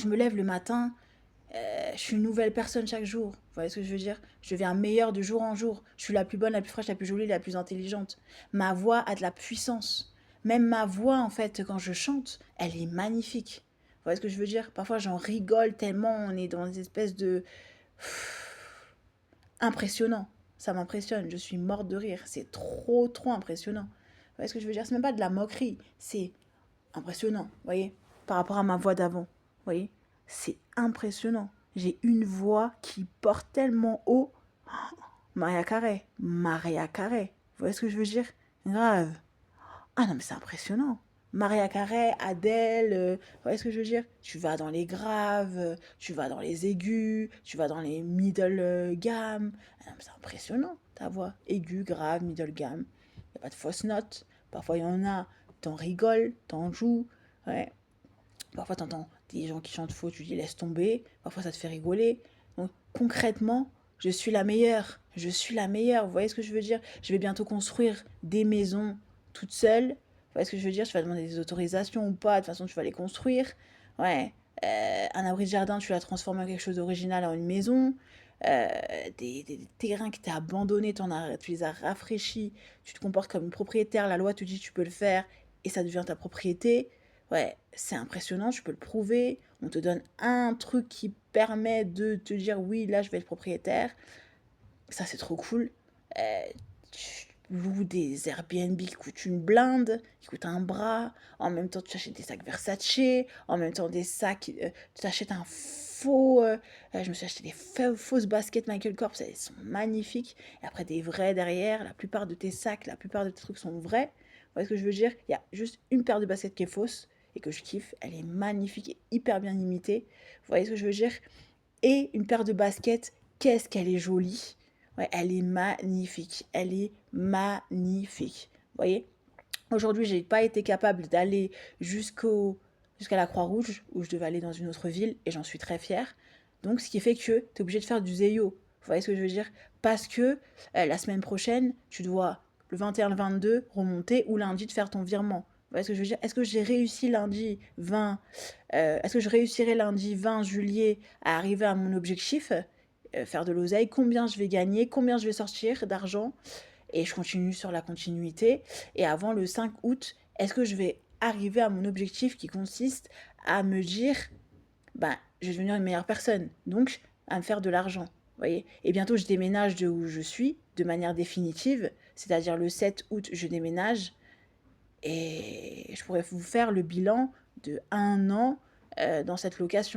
je me lève le matin, je suis une nouvelle personne chaque jour. Vous voyez ce que je veux dire? Je deviens meilleure de jour en jour. Je suis la plus bonne, la plus fraîche, la plus jolie, la plus intelligente. Ma voix a de la puissance. Même ma voix, en fait, quand je chante, elle est magnifique. Vous voyez ce que je veux dire? Parfois, j'en rigole tellement on est dans des espèces de... Impressionnant. Ça m'impressionne. Je suis morte de rire. C'est trop, trop impressionnant. Vous voyez ce que je veux dire? C'est même pas de la moquerie. C'est impressionnant. Vous voyez? Par rapport à ma voix d'avant. Vous voyez? C'est impressionnant. J'ai une voix qui porte tellement haut. Maria Carré. Maria Carré. Vous voyez ce que je veux dire? Grave. Ah non, mais c'est impressionnant. Maria Carey, Adèle, vous voyez ce que je veux dire? Tu vas dans les graves, tu vas dans les aigus, tu vas dans les middle gamme. Ah non, mais c'est impressionnant, ta voix. Aigu, grave, middle gamme. Il n'y a pas de fausses notes. Parfois, il y en a. T'en rigoles, t'en joues. Ouais. Parfois, t'entends des gens qui chantent faux, tu dis laisse tomber. Parfois, ça te fait rigoler. Donc, concrètement, je suis la meilleure. Je suis la meilleure. Vous voyez ce que je veux dire? Je vais bientôt construire des maisons toute seule. Vous voyez ce que je veux dire? Tu vas demander des autorisations ou pas. De toute façon, tu vas les construire. Ouais. Un abri de jardin, tu l'as transformé en quelque chose d'original en une maison. Euh, des terrains qui étaient abandonnés, tu les as rafraîchis. Tu te comportes comme une propriétaire. La loi te dit que tu peux le faire et ça devient ta propriété. Ouais, c'est impressionnant, tu peux le prouver. On te donne un truc qui permet de te dire oui, là je vais être propriétaire. Ça c'est trop cool. Tu loues des Airbnb qui coûtent une blinde, qui coûtent un bras. En même temps, tu achètes des sacs Versace. En même temps, des sacs. Tu achètes un faux. Je me suis acheté des fausses baskets Michael Kors. Elles sont magnifiques. Et après, des vrais derrière. La plupart de tes sacs, la plupart de tes trucs sont vrais. Vous voyez ce que je veux dire? Il y a juste une paire de baskets qui est fausse et que je kiffe. Elle est magnifique et hyper bien imitée. Vous voyez ce que je veux dire? Et une paire de baskets, qu'est-ce qu'elle est jolie. Ouais, elle est magnifique. Elle est magnifique. Vous voyez? Aujourd'hui, j'ai pas été capable d'aller jusqu'à la Croix-Rouge, où je devais aller dans une autre ville, et j'en suis très fière. Donc, ce qui fait que tu es obligé de faire du Zeyo. Vous voyez ce que je veux dire? Parce que la semaine prochaine, tu dois, le 21, le 22, remonter, ou lundi, de faire ton virement. Vous voyez ce que je veux dire? Est-ce que j'ai réussi lundi 20 Est-ce que je réussirai lundi 20 juillet à arriver à mon objectif, faire de l'oseille, combien je vais gagner, combien je vais sortir d'argent, et je continue sur la continuité. Et avant le 5 août, est-ce que je vais arriver à mon objectif qui consiste à me dire, ben, je vais devenir une meilleure personne, donc à me faire de l'argent. Vous voyez? Et bientôt, je déménage de où je suis, de manière définitive, c'est-à-dire le 7 août, je déménage, et je pourrais vous faire le bilan de 1 an dans cette location.